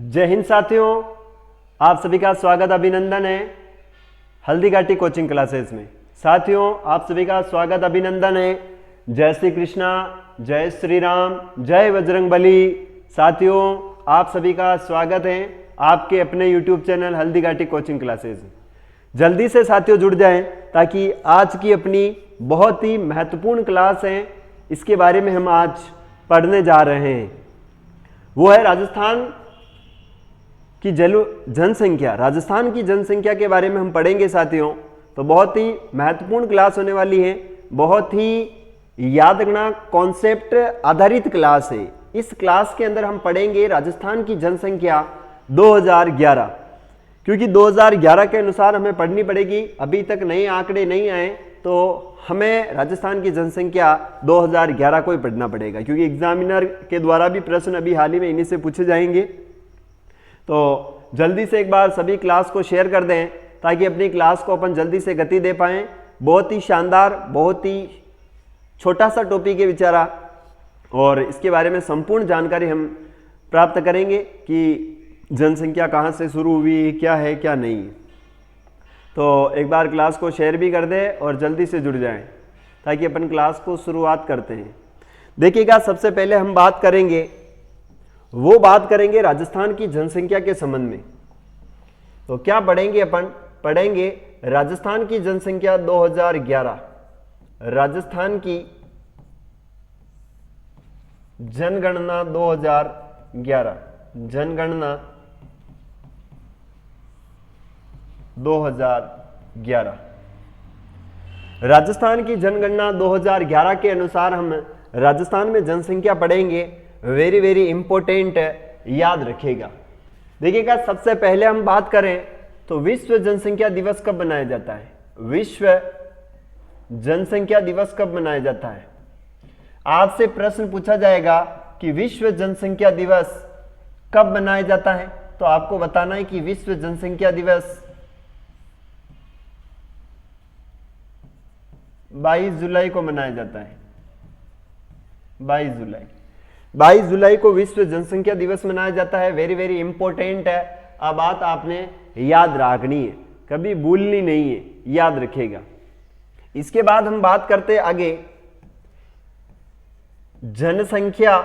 जय हिंद साथियों, आप सभी का स्वागत अभिनंदन है हल्दी घाटी कोचिंग क्लासेस में। साथियों, आप सभी का स्वागत अभिनंदन है। जय श्री कृष्णा, जय श्री राम, जय बजरंगबली। साथियों, आप सभी का स्वागत है आपके अपने YouTube channel Haldi Ghati coaching classes में। जल्दी से साथियों जुड़ जाएं ताकि आज की अपनी बहुत ही महत्वपूर्ण क्लास है, इसके बारे में हम आज पढ़ने जा रहे हैं। वो है राजस्थान की जनसंख्या। राजस्थान की जनसंख्या के बारे में हम पढ़ेंगे साथियों। तो बहुत ही महत्वपूर्ण क्लास होने वाली है, बहुत ही याद रखना कॉन्सेप्ट आधारित क्लास है। इस क्लास के अंदर हम पढ़ेंगे राजस्थान की जनसंख्या 2011, क्योंकि 2011 के अनुसार हमें पढ़नी पड़ेगी। अभी तक नए आंकड़े नहीं आए तो हमें राजस्थान की जनसंख्या 2011 को ही पढ़ना पड़ेगा, क्योंकि एग्जामिनर के द्वारा भी प्रश्न अभी हाल ही में इन्हीं से पूछे जाएंगे। तो जल्दी से एक बार सभी क्लास को शेयर कर दें ताकि अपनी क्लास को अपन जल्दी से गति दे पाएँ। बहुत ही शानदार, बहुत ही छोटा सा टॉपिक है बेचारा, और इसके बारे में संपूर्ण जानकारी हम प्राप्त करेंगे कि जनसंख्या कहाँ से शुरू हुई, क्या है क्या नहीं। तो एक बार क्लास को शेयर भी कर दें और जल्दी से जुड़ जाएं ताकि अपन क्लास को शुरुआत करते हैं। देखिएगा, सबसे पहले हम बात करेंगे राजस्थान की जनसंख्या के संबंध में। तो क्या पढ़ेंगे अपन? पढ़ेंगे राजस्थान की जनसंख्या 2011, राजस्थान की जनगणना 2011, जनगणना 2011। राजस्थान की जनगणना 2011 के अनुसार हम राजस्थान में जनसंख्या पढ़ेंगे। वेरी वेरी इंपॉर्टेंट, याद रखिएगा। देखिएगा, सबसे पहले हम बात करें तो विश्व जनसंख्या दिवस कब मनाया जाता है? विश्व जनसंख्या दिवस कब मनाया जाता है? आपसे प्रश्न पूछा जाएगा कि विश्व जनसंख्या दिवस कब मनाया जाता है, तो आपको बताना है कि विश्व जनसंख्या दिवस 22 जुलाई को मनाया जाता है। 22 जुलाई को विश्व जनसंख्या दिवस मनाया जाता है। वेरी वेरी इंपॉर्टेंट है। अब बात आपने याद रखनी है, कभी भूलनी नहीं है, याद रखिएगा। इसके बाद हम बात करते आगे जनसंख्या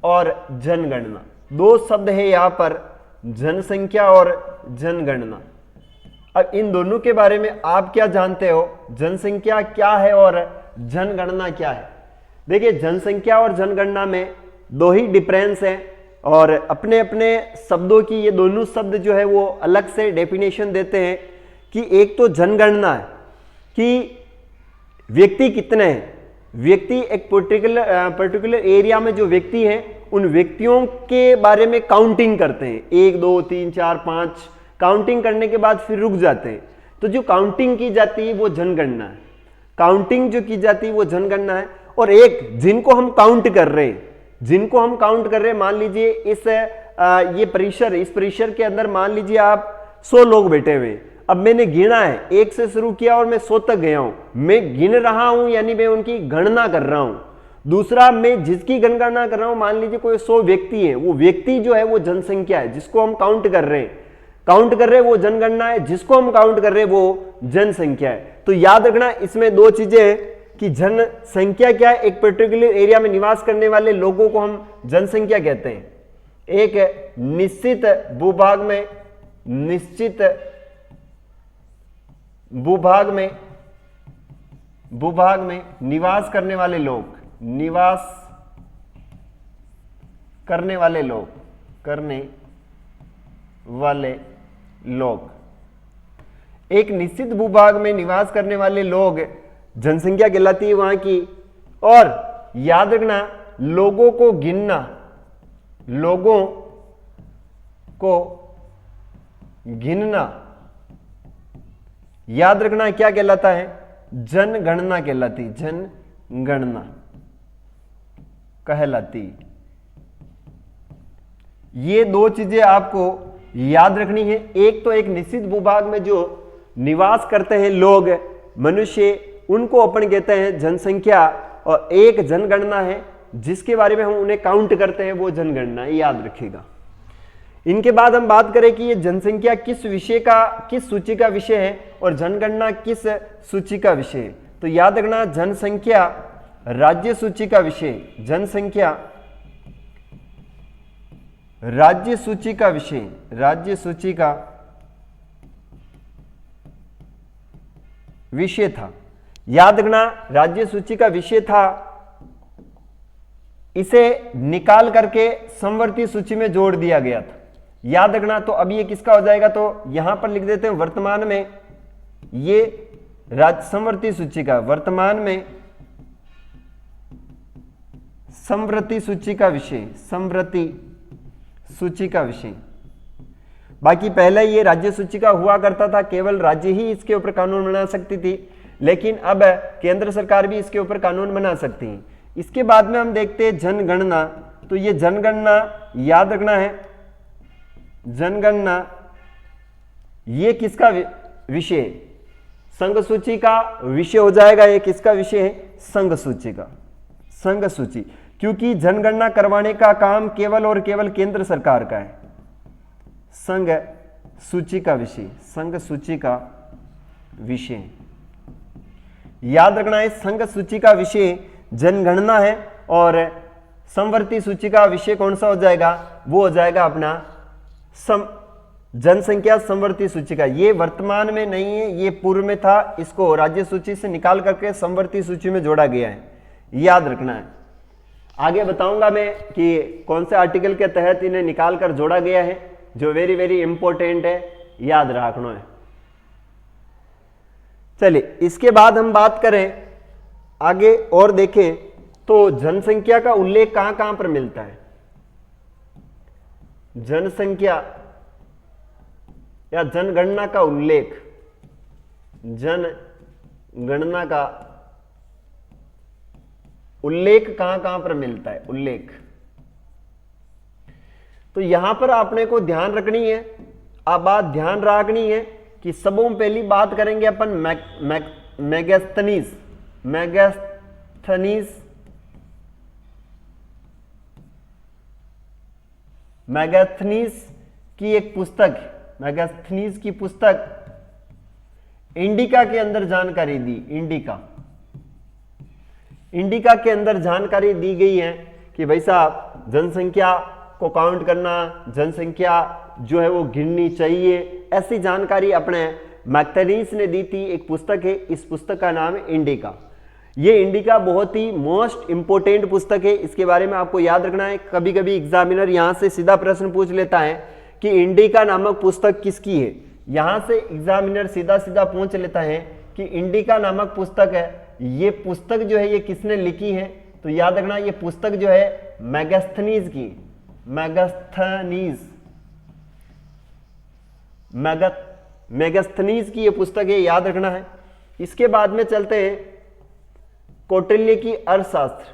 और जनगणना। दो शब्द है यहां पर, जनसंख्या और जनगणना। अब इन दोनों के बारे में आप क्या जानते हो? जनसंख्या क्या है और जनगणना क्या है? देखिए, जनसंख्या और जनगणना में दो ही डिफरेंस है और अपने अपने शब्दों की ये दोनों शब्द जो है वो अलग से डेफिनेशन देते हैं। कि एक तो जनगणना है कि व्यक्ति कितने हैं, व्यक्ति एक पर्टिकुलर एरिया में जो व्यक्ति हैं उन व्यक्तियों के बारे में काउंटिंग करते हैं। 1 2 3 4 5 काउंटिंग करने के बाद फिर रुक जाते हैं। तो जो काउंटिंग की जाती है वो जनगणना है। काउंटिंग जो की जाती है वो जनगणना है। और एक जिनको हम काउंट कर रहे हैं, मान लीजिए इस परिसर के अंदर मान लीजिए आप 100 लोग बैठे हुए। अब मैंने गिना है, 1 से शुरू किया और मैं 100 तक गया हूं। मैं गिन रहा हूं, यानी मैं उनकी गणना कर रहा हूं। दूसरा, मैं जिसकी गणना कर रहा हूं, मान लीजिए कोई 100 व्यक्ति है, वो व्यक्ति जो है वो जनसंख्या है, जिसको हम काउंट कर रहे हैं वो जनगणना है, जिसको हम काउंट कर रहे हैं वो जनसंख्या है। तो याद रखना, इसमें दो चीजें हैं कि जनसंख्या क्या है? एक पर्टिकुलर एरिया में निवास करने वाले लोगों को हम जनसंख्या कहते हैं। एक निश्चित भूभाग में निवास करने वाले लोग, एक निश्चित भूभाग में निवास करने वाले लोग जनसंख्या कहलाती है वहां की। और याद रखना, लोगों को गिनना याद रखना क्या कहलाता है? जनगणना कहलाती, जनगणना कहलाती। ये दो चीजें आपको याद रखनी है। एक तो एक निश्चित भूभाग में जो निवास करते हैं लोग, मनुष्य, उनको अपन कहते हैं जनसंख्या, और एक जनगणना है जिसके बारे में हम उन्हें काउंट करते हैं वो जनगणना, याद रखिएगा। इनके बाद हम बात करें कि ये जनसंख्या किस सूची का विषय है और जनगणना किस सूची का विषय है। तो याद रखना, जनसंख्या राज्य सूची का विषय, जनसंख्या राज्य सूची का विषय, राज्य सूची का विषय था। याद रखना, राज्य सूची का विषय था, इसे निकाल करके समवर्ती सूची में जोड़ दिया गया था। याद रखना, तो अब ये किसका हो जाएगा, तो यहां पर लिख देते हैं वर्तमान में ये समवर्ती सूची का, वर्तमान में समवर्ती सूची का विषय, समवर्ती सूची का विषय। बाकी पहले ये राज्य सूची का हुआ करता था, केवल राज्य ही इसके ऊपर कानून बना सकती थी, लेकिन अब केंद्र सरकार भी इसके ऊपर कानून बना सकती है। इसके बाद में हम देखते हैं जनगणना। तो ये जनगणना याद रखना है, जनगणना ये किसका विषय, संघ सूची का विषय हो जाएगा। ये किसका विषय है, संघ सूची का, संघ सूची, क्योंकि जनगणना करवाने का काम केवल और केवल केंद्र सरकार का है। संघ सूची का विषय, संघ सूची का विषय याद रखना है। संघ सूची का विषय जनगणना है और समवर्ती सूची का विषय कौन सा हो जाएगा, वो हो जाएगा अपना जनसंख्या समवर्ती सूची का। ये वर्तमान में नहीं है, ये पूर्व में था, इसको राज्य सूची से निकाल करके समवर्ती सूची में जोड़ा गया है, याद रखना है। आगे बताऊंगा मैं कि कौन से आर्टिकल के तहत इन्हें निकाल कर जोड़ा गया है, जो वेरी वेरी इंपॉर्टेंट है, याद रखना है। चलिए, इसके बाद हम बात करें आगे और देखें तो जनसंख्या का उल्लेख कहां कहां पर मिलता है। जनसंख्या या जनगणना का उल्लेख, जनगणना का उल्लेख कहां कहां पर मिलता है, उल्लेख। तो यहां पर आपने को ध्यान रखनी है, अब बात ध्यान रखनी है कि सबों पहली बात करेंगे अपन मेगास्थनीज, मेगास्थनीज की एक पुस्तक, मेगास्थनीज की पुस्तक इंडिका के अंदर जानकारी दी, इंडिका के अंदर जानकारी दी गई है कि भाई साहब जनसंख्या को काउंट करना, जनसंख्या जो है वो गिननी चाहिए, ऐसी जानकारी अपने मैग्थनीज ने दी थी। एक पुस्तक है, इस पुस्तक का नाम है इंडिका। ये इंडिका बहुत ही मोस्ट इंपोर्टेंट पुस्तक है, इसके बारे में आपको याद रखना है। कभी कभी एग्जामिनर यहां से सीधा प्रश्न पूछ लेता है कि इंडिका नामक पुस्तक किसकी है। यहां से एग्जामिनर सीधा सीधा पूछ लेता है कि इंडिका नामक पुस्तक है, ये पुस्तक जो है ये किसने लिखी है। तो याद रखना, ये पुस्तक जो है मेगास्थनीज की, मेगास्थनीज की ये पुस्तक है, याद रखना है। इसके बाद में चलते हैं कौटिल्य की अर्थशास्त्र,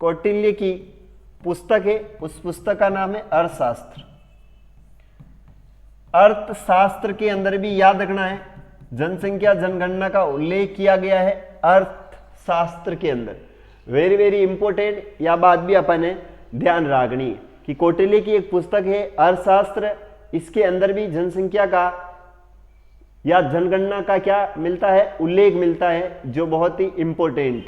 कौटिल्य की पुस्तक है, उस पुस्तक का नाम है अर्थशास्त्र। अर्थशास्त्र के अंदर भी याद रखना है जनसंख्या जनगणना का उल्लेख किया गया है अर्थशास्त्र के अंदर। वेरी वेरी इंपॉर्टेंट, यह बात भी अपन ने ध्यान रखनी है कि कौटिल्य की एक पुस्तक है अर्थशास्त्र, इसके अंदर भी जनसंख्या का या जनगणना का क्या मिलता है, उल्लेख मिलता है, जो बहुत ही इंपॉर्टेंट।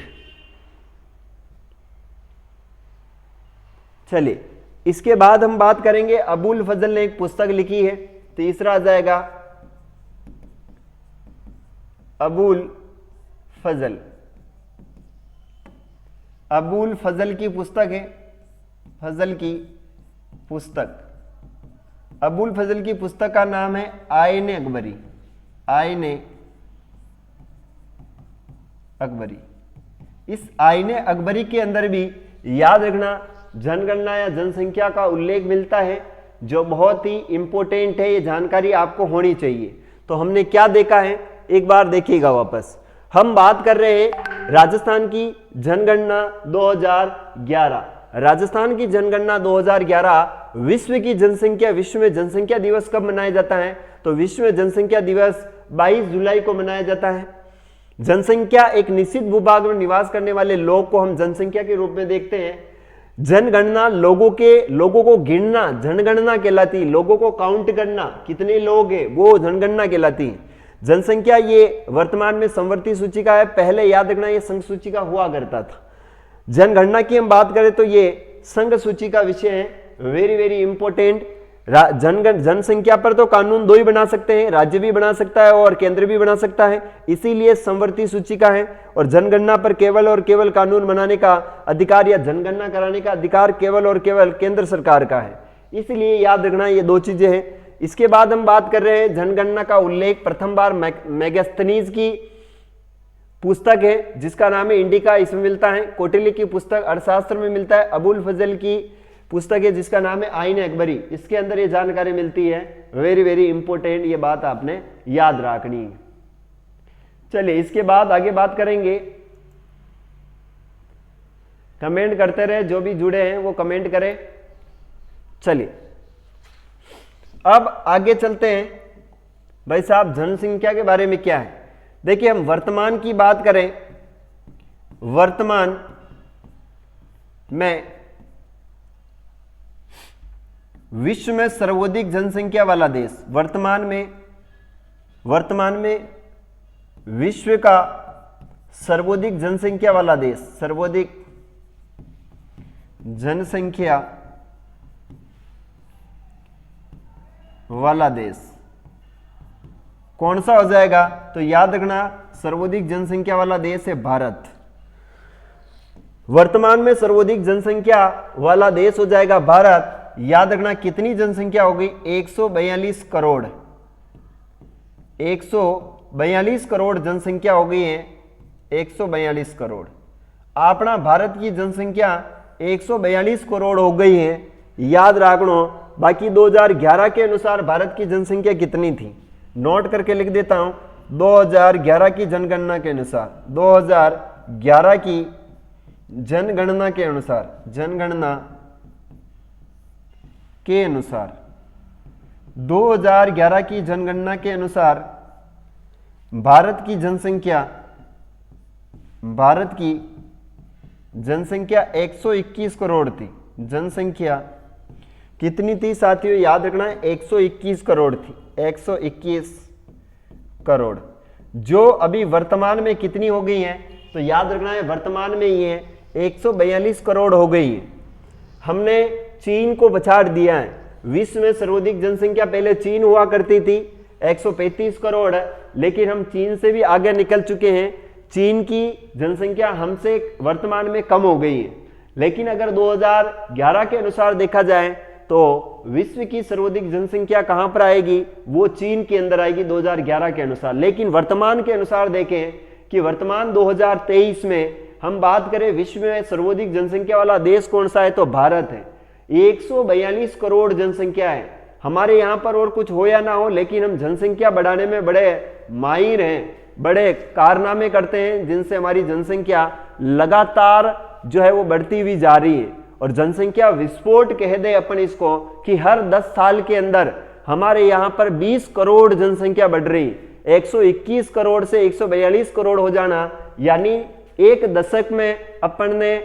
चलिए, इसके बाद हम बात करेंगे अबुल फजल ने एक पुस्तक लिखी है, तीसरा आ जाएगा अबुल फजल, अबुल फजल की पुस्तक है, फजल की पुस्तक, अबुल फजल की पुस्तक का नाम है आईने अकबरी, आईने अकबरी। इस आईने अकबरी के अंदर भी याद रखना जनगणना या जनसंख्या का उल्लेख मिलता है, जो बहुत ही इंपॉर्टेंट है, ये जानकारी आपको होनी चाहिए। तो हमने क्या देखा है, एक बार देखिएगा वापस। हम बात कर रहे हैं राजस्थान की जनगणना 2011, राजस्थान की जनगणना 2011 विश्व की जनसंख्या, विश्व में जनसंख्या दिवस कब मनाया जाता है? तो विश्व में जनसंख्या दिवस 22 जुलाई को मनाया जाता है। जनसंख्या एक निश्चित भूभाग में निवास करने वाले लोग को हम जनसंख्या के रूप में देखते हैं। जनगणना लोगों को गिनना जनगणना कहलाती, लोगों को काउंट करना कितने लोग हैं वो जनगणना कहलाती। जनसंख्या ये वर्तमान में संवर्ती सूचिका है, पहले याद रखना ये संघ सूचिका हुआ करता था। जनगणना की हम बात करें तो ये संघ सूचिका विषय है, वेरी वेरी इंपॉर्टेंट। जनसंख्या पर तो कानून दो ही बना सकते हैं, राज्य भी बना सकता है और केंद्र भी बना सकता है, इसीलिए संवर्ती सूचिका है। और जनगणना पर केवल और केवल कानून बनाने का अधिकार या जनगणना कराने का अधिकार केवल और केवल केंद्र सरकार का है, इसलिए याद रखना ये दो चीजें हैं। इसके बाद हम बात कर रहे हैं जनगणना का उल्लेख प्रथम बार मेगास्थनीज की पुस्तक है जिसका नाम है इंडिका, इसमें मिलता है। कौटिल्य की पुस्तक अर्थशास्त्र में मिलता है। अबुल फजल की पुस्तक है जिसका नाम है आईन अकबरी, इसके अंदर ये जानकारी मिलती है। वेरी वेरी इंपॉर्टेंट, ये बात आपने याद रखनी है। चलिए इसके बाद आगे बात करेंगे। कमेंट करते रहे, जो भी जुड़े हैं वो कमेंट करें। चलिए अब आगे चलते हैं। भाई साहब जनसंख्या के बारे में क्या है? देखिए हम वर्तमान की बात करें, वर्तमान में विश्व में सर्वाधिक जनसंख्या वाला देश, वर्तमान में विश्व का सर्वाधिक जनसंख्या वाला देश, सर्वाधिक जनसंख्या वाला देश कौन सा हो जाएगा? तो याद रखना सर्वाधिक जनसंख्या वाला देश है भारत। वर्तमान में सर्वाधिक जनसंख्या वाला देश हो जाएगा भारत। याद रखना कितनी जनसंख्या होगी? 142 करोड़, 142 करोड़ जनसंख्या हो गई है, 142 करोड़। अपना भारत की जनसंख्या 142 करोड़ हो गई है, याद रखना। बाकी 2011 के अनुसार भारत की जनसंख्या कितनी थी? नोट करके लिख देता हूं। 2011 की जनगणना के अनुसार, 2011 की जनगणना के अनुसार, जनगणना के अनुसार 2011 की जनगणना के अनुसार भारत की जनसंख्या 121 करोड़ थी। जनसंख्या कितनी थी साथियों? याद रखना है 121 करोड़ थी, 121 करोड़। जो अभी वर्तमान में कितनी हो गई है? तो याद रखना है वर्तमान में ये 142 करोड़ हो गई है। हमने चीन को पछाड़ दिया है। विश्व में सर्वाधिक जनसंख्या पहले चीन हुआ करती थी, 135 करोड़ है, लेकिन हम चीन से भी आगे निकल चुके हैं। चीन की जनसंख्या हमसे वर्तमान में कम हो गई है, लेकिन अगर 2011 के अनुसार देखा जाए तो विश्व की सर्वाधिक जनसंख्या कहां पर आएगी? वो चीन के अंदर आएगी 2011 के अनुसार। लेकिन वर्तमान के अनुसार देखें कि वर्तमान 2023 में हम बात करें विश्व में सर्वाधिक जनसंख्या वाला देश कौन सा है? तो भारत है। 142 करोड़ जनसंख्या है हमारे यहाँ पर। और कुछ हो या ना हो, लेकिन हम जनसंख्या बढ़ाने में बड़े माहिर हैं, बड़े कारनामे करते हैं, जिनसे हमारी जनसंख्या लगातार जो है वो बढ़ती हुई जा रही है। और जनसंख्या विस्फोट कह दे अपन इसको कि हर 10 साल के अंदर हमारे यहाँ पर 20 करोड़ जनसंख्या बढ़ रही। 121 करोड़ से 142 करोड़ हो जाना, यानी एक दशक में अपन ने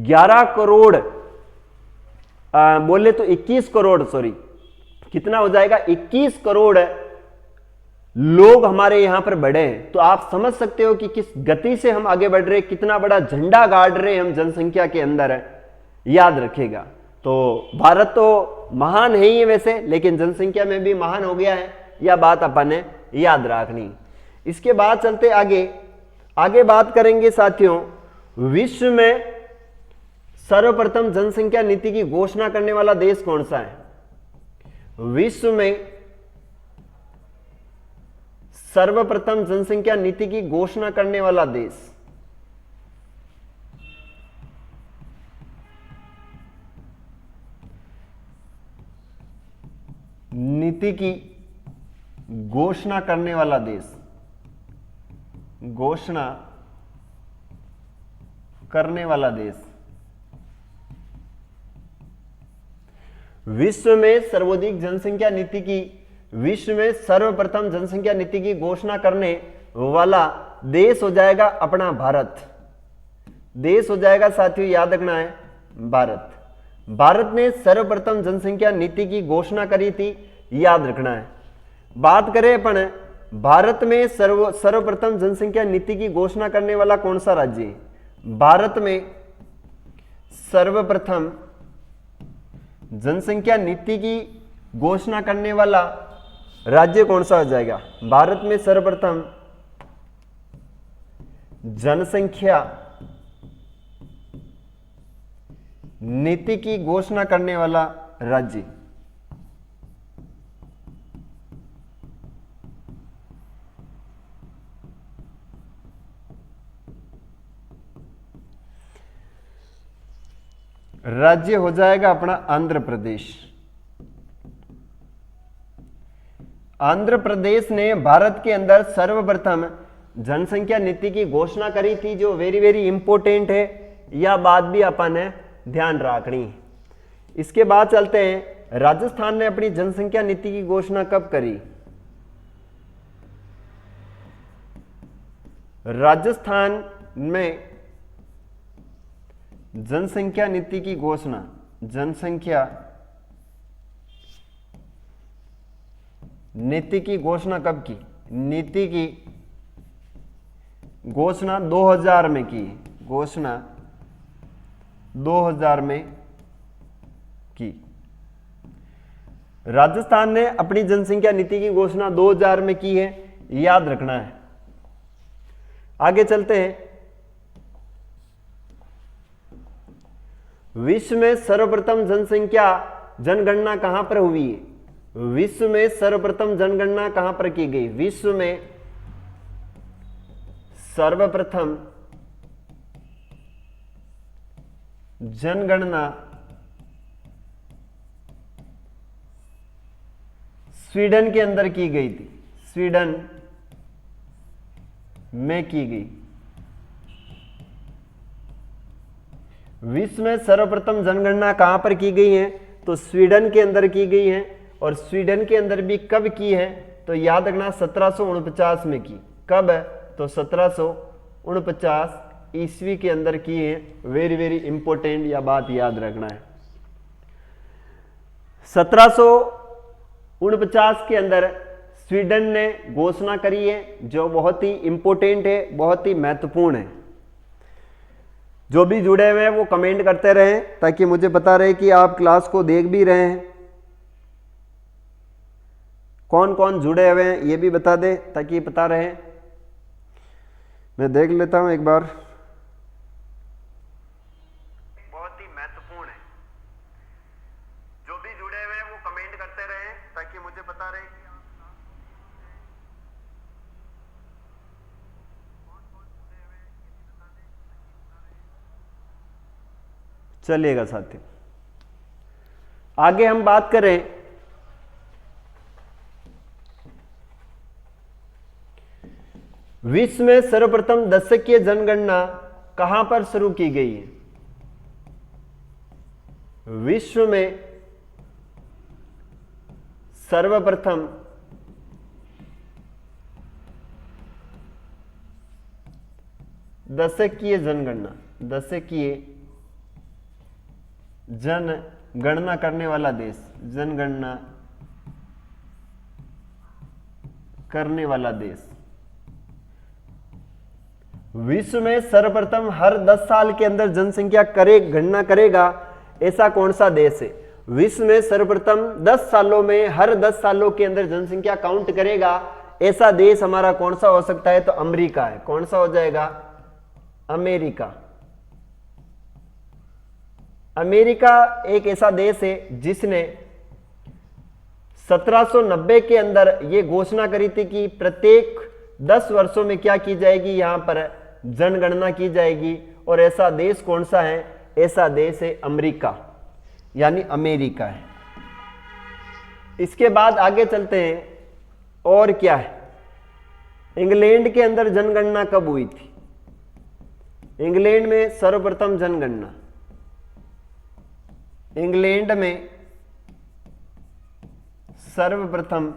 11 करोड़ बोले तो 21 करोड़, सॉरी कितना हो जाएगा? 21 करोड़ लोग हमारे यहां पर बढ़े हैं। तो आप समझ सकते हो कि किस गति से हम आगे बढ़ रहे हैं, कितना बड़ा झंडा गाड़ रहे हैं हम जनसंख्या के अंदर है, याद रखेगा। तो भारत तो महान है ही वैसे, लेकिन जनसंख्या में भी महान हो गया है, यह बात अपन ने याद रखनी। इसके बाद चलते आगे बात करेंगे साथियों, विश्व में सर्वप्रथम जनसंख्या नीति की घोषणा करने वाला देश कौन सा है? विश्व में सर्वप्रथम जनसंख्या नीति की घोषणा करने वाला देश, नीति की घोषणा करने वाला देश, घोषणा करने वाला देश विश्व में सर्वाधिक जनसंख्या नीति की, विश्व में सर्वप्रथम जनसंख्या नीति की घोषणा करने वाला देश हो जाएगा अपना भारत। देश हो जाएगा साथियों, याद रखना है, भारत। भारत ने सर्वप्रथम जनसंख्या नीति की घोषणा करी थी, याद रखना है। बात करें अपन भारत में सर्वप्रथम जनसंख्या नीति की घोषणा करने वाला कौन सा राज्य है? भारत में सर्वप्रथम जनसंख्या नीति की घोषणा करने वाला राज्य कौन सा हो जाएगा? भारत में सर्वप्रथम जनसंख्या नीति की घोषणा करने वाला राज्य राज्य हो जाएगा अपना आंध्र प्रदेश। आंध्र प्रदेश ने भारत के अंदर सर्वप्रथम जनसंख्या नीति की घोषणा करी थी, जो वेरी वेरी इंपॉर्टेंट है। यह बात भी अपन ने ध्यान रखनी है। इसके बाद चलते हैं, राजस्थान ने अपनी जनसंख्या नीति की घोषणा कब करी? राजस्थान में जनसंख्या नीति की घोषणा, जनसंख्या नीति की घोषणा कब की? नीति की घोषणा 2000 में की। घोषणा 2000 में की। राजस्थान ने अपनी जनसंख्या नीति की घोषणा 2000 में की है, याद रखना है। आगे चलते हैं, विश्व में सर्वप्रथम जनगणना कहां पर हुई है? विश्व में सर्वप्रथम जनगणना कहां पर की गई? विश्व में सर्वप्रथम जनगणना स्वीडन के अंदर की गई थी। स्वीडन में की गई। विश्व में सर्वप्रथम जनगणना कहां पर की गई है? तो स्वीडन के अंदर की गई है। और स्वीडन के अंदर भी कब की है? तो याद रखना 1749 में की। कब है? तो 1749 ईस्वी के अंदर की है। वेरी वेरी इंपॉर्टेंट, यह बात याद रखना है। 1749 के अंदर स्वीडन ने घोषणा करी है, जो बहुत ही इंपॉर्टेंट है, बहुत ही महत्वपूर्ण है। जो भी जुड़े हुए हैं वो कमेंट करते रहें, ताकि मुझे पता रहे कि आप क्लास को देख भी रहे हैं। कौन कौन जुड़े हुए हैं ये भी बता दें, ताकि पता रहे। मैं देख लेता हूं एक बार। बहुत ही महत्वपूर्ण है। जो भी जुड़े हुए हैं वो कमेंट करते रहें, ताकि मुझे पता रहे कि चलिएगा साथियों। आगे हम बात करें विश्व में सर्वप्रथम दशकीय जनगणना कहां पर शुरू की गई है? विश्व में सर्वप्रथम दशकीय जनगणना, दशकीय जनगणना करने वाला देश, जनगणना करने वाला देश। विश्व में सर्वप्रथम हर 10 साल के अंदर जनसंख्या गणना करेगा, ऐसा कौन सा देश है? विश्व में सर्वप्रथम 10 सालों में, हर 10 सालों के अंदर जनसंख्या काउंट करेगा, ऐसा देश हमारा कौन सा हो सकता है? तो अमेरिका है। कौन सा हो जाएगा? अमेरिका। अमेरिका एक ऐसा देश है जिसने 1790 के अंदर यह घोषणा करी थी कि प्रत्येक 10 वर्षों में क्या की जाएगी? यहां पर जनगणना की जाएगी। और ऐसा देश कौन सा है? ऐसा देश है अमेरिका, यानी अमेरिका है। इसके बाद आगे चलते हैं, और क्या है? इंग्लैंड के अंदर जनगणना कब हुई थी? इंग्लैंड में सर्वप्रथम जनगणना, इंग्लैंड में सर्वप्रथम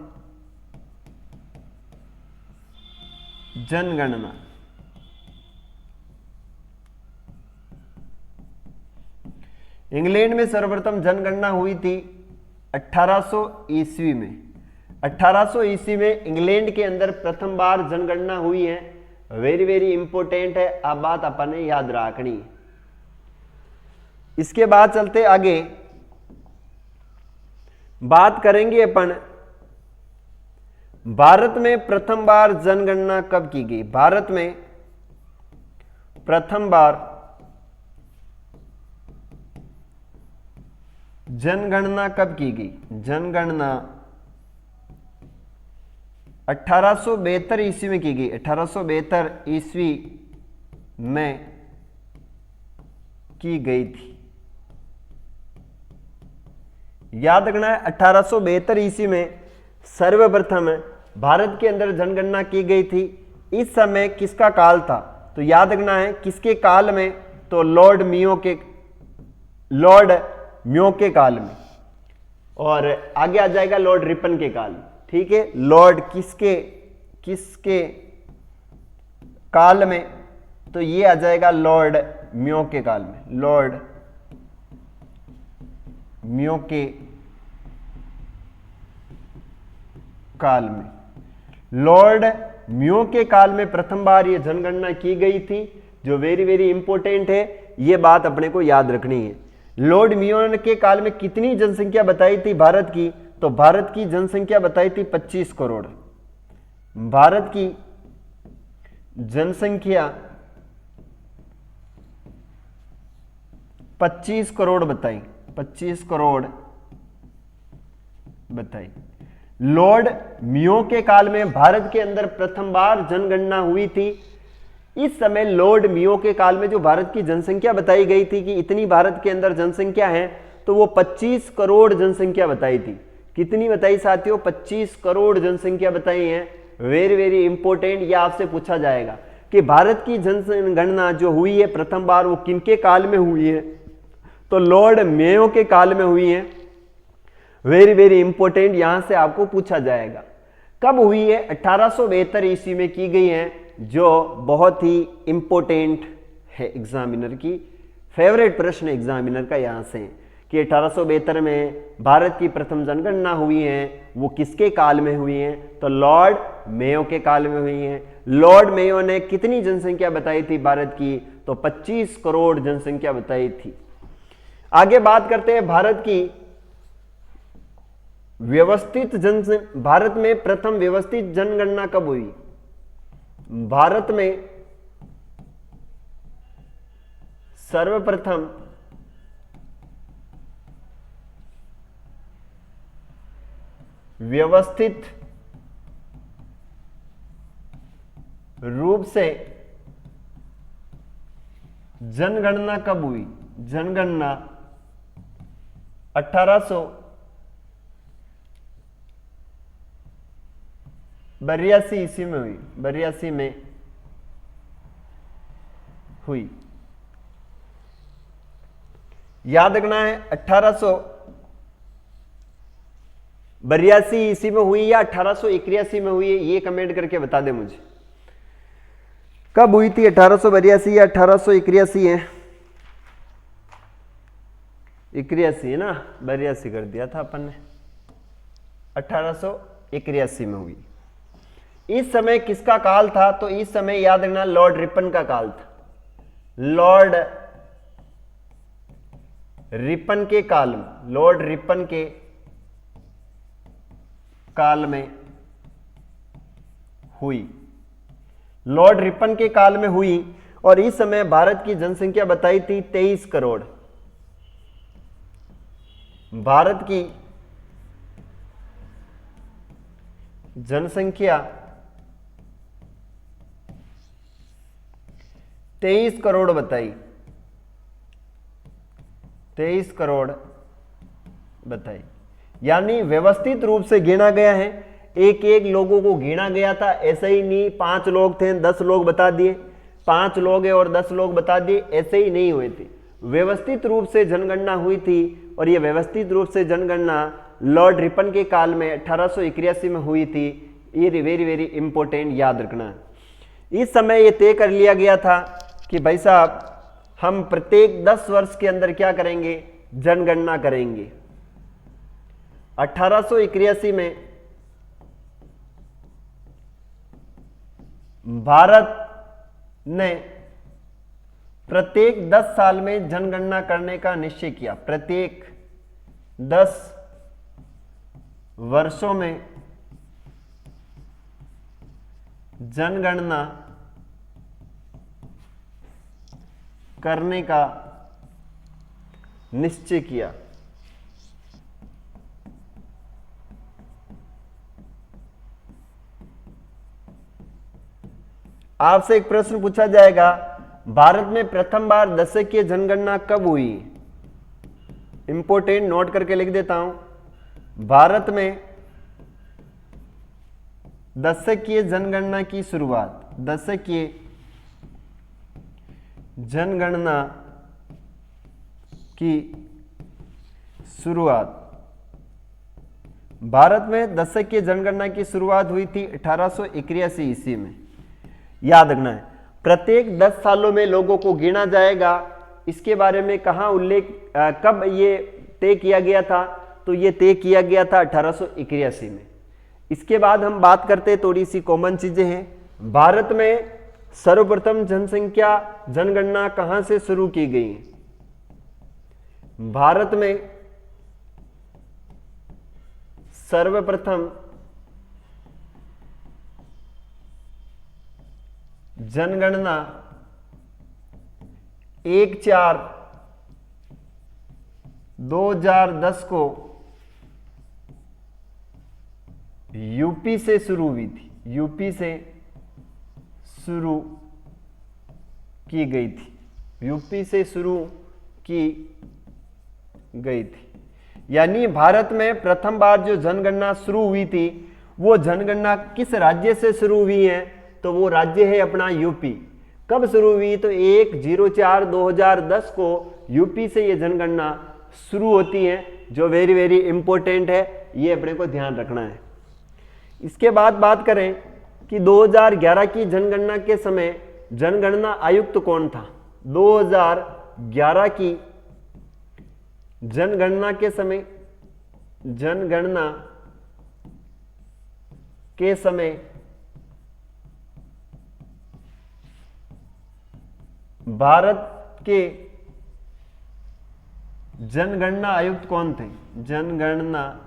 जनगणना। इंग्लैंड में सर्वप्रथम जनगणना हुई थी 1800 ईस्वी में। 1800 ईस्वी में इंग्लैंड के अंदर प्रथम बार जनगणना हुई है। वेरी वेरी इंपॉर्टेंट है, अब बात अपन ने याद रखनी है। इसके बाद चलते आगे, बात करेंगे अपन भारत में प्रथम बार जनगणना कब की गई। भारत में प्रथम बार जनगणना कब की गई। जनगणना 1872 ईस्वी में की गई। 1872 ईस्वी में की गई थी। याद रखना है, 1872 ईस्वी में सर्वप्रथम भारत के अंदर जनगणना की गई थी। इस समय किसका काल था, तो याद रखना है किसके काल में, तो लॉर्ड मियो के काल में, और आगे आ जाएगा लॉर्ड रिपन के काल में। ठीक है, लॉर्ड किसके काल में, तो ये आ जाएगा लॉर्ड मियो के काल में। लॉर्ड मियो के काल में, लॉर्ड मियो के काल में प्रथम बार ये जनगणना की गई थी, जो वेरी वेरी इंपॉर्टेंट है, ये बात अपने को याद रखनी है। लॉर्ड मियो के काल में कितनी जनसंख्या बताई थी भारत की, तो भारत की जनसंख्या बताई थी 25 करोड़। भारत की जनसंख्या 25 करोड़ बताई। 25 करोड़ बताई। लॉर्ड मियो के काल में भारत के अंदर प्रथम बार जनगणना हुई थी। इस समय लॉर्ड मियो के काल में जो भारत की जनसंख्या बताई गई थी कि इतनी भारत के अंदर जनसंख्या है, तो वो 25 करोड़ जनसंख्या बताई थी। कितनी बताई साथियों, 25 करोड़ जनसंख्या बताई है। वेरी वेरी इंपॉर्टेंट, ये आपसे पूछा जाएगा कि भारत की जनगणना जो हुई है प्रथम बार, वो किनके काल में हुई है, तो लॉर्ड मेयो के काल में हुई है। वेरी वेरी इंपॉर्टेंट, यहां से आपको पूछा जाएगा। कब हुई है, 1872 ईस्वी में की गई है, जो बहुत ही इंपॉर्टेंट है, एग्जामिनर की फेवरेट प्रश्न एग्जामिनर का यहां से कि 1872 में भारत की प्रथम जनगणना हुई है, वो किसके काल में हुई है, तो लॉर्ड मेयो के काल में हुई है। लॉर्ड मेयो ने कितनी जनसंख्या बताई थी भारत की, तो 25 करोड़ जनसंख्या बताई थी। आगे बात करते हैं भारत की व्यवस्थित भारत में प्रथम व्यवस्थित जनगणना कब हुई। भारत में सर्वप्रथम व्यवस्थित रूप से जनगणना कब हुई। जनगणना 1882 ईस्वी में हुई। 82 में हुई। याद रखना है 1882 ईस्वी में हुई या 1881 में हुई, ये कमेंट करके बता दे मुझे कब हुई थी, 1882 या 1881 है। 81 है ना, 82 कर दिया था अपन ने। 1881 में हुई। इस समय किसका काल था, तो इस समय याद रखना लॉर्ड रिपन का काल था। लॉर्ड रिपन के काल में, लॉर्ड रिपन के काल में हुई। लॉर्ड रिपन के काल में हुई और इस समय भारत की जनसंख्या बताई थी 23 करोड़। भारत की जनसंख्या 23 करोड़ बताई। 23 करोड़ बताई, यानी व्यवस्थित रूप से गिना गया है। एक एक लोगों को गिना गया था, ऐसे ही नहीं 5 लोग थे 10 लोग बता दिए, 5 लोग है और 10 लोग बता दिए, ऐसे ही नहीं हुए थे। व्यवस्थित रूप से जनगणना हुई थी और यह व्यवस्थित रूप से जनगणना लॉर्ड रिपन के काल में 1881 में हुई थी। ये वेरी वेरी इंपॉर्टेंट, याद रखना। इस समय ये तय कर लिया गया था कि भाई साहब हम प्रत्येक 10 वर्ष के अंदर क्या करेंगे, जनगणना करेंगे। 1881 में भारत ने प्रत्येक 10 साल में जनगणना करने का निश्चय किया। प्रत्येक 10 वर्षों में जनगणना करने का निश्चय किया। आपसे एक प्रश्न पूछा जाएगा, भारत में प्रथम बार दशकीय जनगणना कब हुई? इंपोर्टेंट, नोट करके लिख देता हूं। भारत में दशकीय जनगणना की शुरुआत, दशकीय जनगणना की शुरुआत, भारत में दशकीय जनगणना की शुरुआत हुई थी 1881 ईस्वी में। याद रखना है, प्रत्येक 10 सालों में लोगों को गिना जाएगा। इसके बारे में कहाँ उल्लेख, कब ये तय किया गया था? तो ये तय किया गया था 1881 में। इसके बाद हम बात करते हैं, थोड़ी सी कॉमन चीजें हैं। भारत में सर्वप्रथम जनसंख्या जनगणना कहां से शुरू की गई? भारत में सर्वप्रथम जनगणना 1/4/2010 को यूपी से शुरू हुई थी। यूपी से शुरू की गई थी। यूपी से शुरू की गई थी। यानी भारत में प्रथम बार जो जनगणना शुरू हुई थी, वो जनगणना किस राज्य से शुरू हुई है? तो वो राज्य है अपना यूपी। कब शुरू हुई? तो 1/04/2010 को यूपी से ये जनगणना शुरू होती है, जो वेरी वेरी इंपॉर्टेंट है, ये अपने को ध्यान रखना है। इसके बाद बात करें कि 2011 की जनगणना के समय जनगणना आयुक्त कौन था? 2011 की जनगणना के समय, जनगणना के समय भारत के जनगणना आयुक्त कौन थे? जनगणना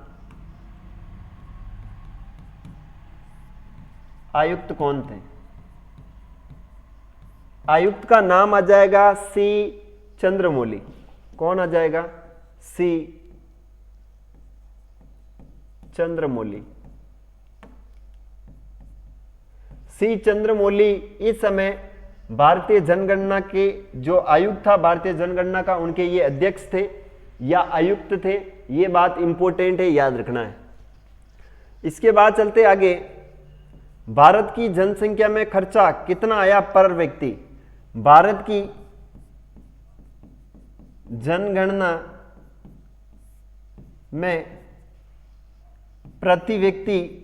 आयुक्त कौन थे? आयुक्त का नाम आ जाएगा सी चंद्रमौली। कौन आ जाएगा? सी चंद्रमौली। सी चंद्रमौली इस समय भारतीय जनगणना के जो आयुक्त था, भारतीय जनगणना का, उनके ये अध्यक्ष थे या आयुक्त थे। ये बात इंपॉर्टेंट है, याद रखना है। इसके बाद चलते आगे, भारत की जनसंख्या में खर्चा कितना आया पर व्यक्ति? भारत की जनगणना में प्रति व्यक्ति